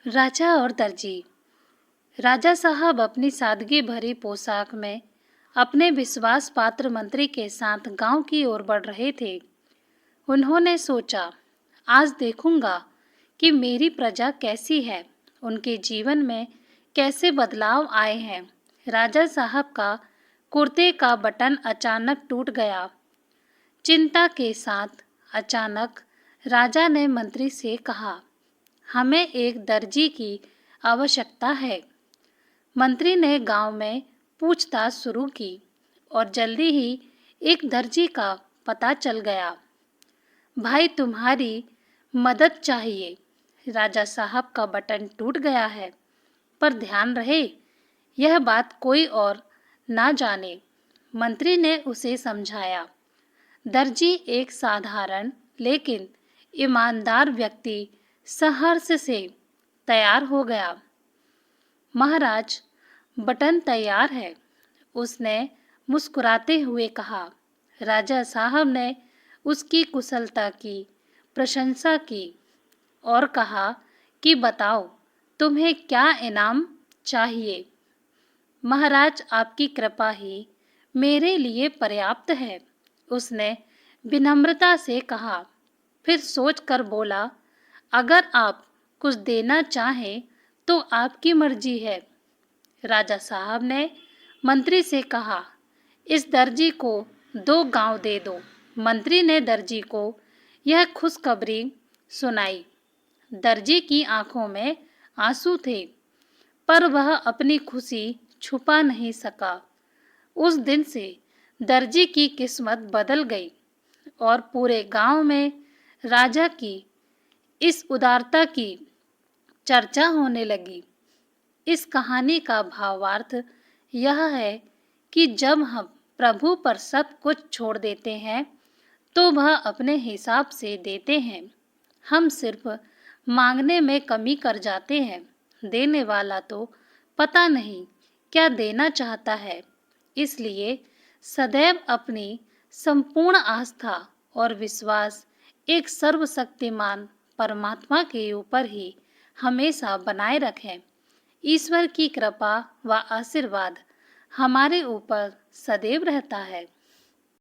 राजा और दर्जी। राजा साहब अपनी सादगी भरी पोशाक में अपने विश्वास पात्र मंत्री के साथ गांव की ओर बढ़ रहे थे। उन्होंने सोचा, आज देखूंगा कि मेरी प्रजा कैसी है, उनके जीवन में कैसे बदलाव आए हैं। राजा साहब का कुर्ते का बटन अचानक टूट गया। चिंता के साथ अचानक राजा ने मंत्री से कहा, हमें एक दर्जी की आवश्यकता है। मंत्री ने गांव में पूछताछ शुरू की और जल्दी ही एक दर्जी का पता चल गया। भाई, तुम्हारी मदद चाहिए। राजा साहब का बटन टूट गया है, पर ध्यान रहे यह बात कोई और ना जाने। मंत्री ने उसे समझाया। दर्जी एक साधारण लेकिन ईमानदार व्यक्ति सहर्ष से तैयार हो गया। महाराज, बटन तैयार है, उसने मुस्कुराते हुए कहा। राजा साहब ने उसकी कुशलता की प्रशंसा की और कहा कि बताओ, तुम्हें क्या इनाम चाहिए। महाराज, आपकी कृपा ही मेरे लिए पर्याप्त है, उसने विनम्रता से कहा। फिर सोचकर बोला, अगर आप कुछ देना चाहें तो आपकी मर्जी है। राजा साहब ने मंत्री से कहा, इस दर्जी को 2 गांव दे दो। मंत्री ने दर्जी को यह खुशखबरी सुनाई। दर्जी की आंखों में आंसू थे, पर वह अपनी खुशी छुपा नहीं सका। उस दिन से दर्जी की किस्मत बदल गई और पूरे गांव में राजा की इस उदारता की चर्चा होने लगी। इस कहानी का भावार्थ यह है कि जब हम प्रभु पर सब कुछ छोड़ देते हैं तो वह अपने हिसाब से देते हैं। हम सिर्फ मांगने में कमी कर जाते हैं, देने वाला तो पता नहीं क्या देना चाहता है। इसलिए सदैव अपनी संपूर्ण आस्था और विश्वास एक सर्वशक्तिमान परमात्मा के ऊपर ही हमेशा बनाए रखें। ईश्वर की कृपा व आशीर्वाद हमारे ऊपर सदैव रहता है।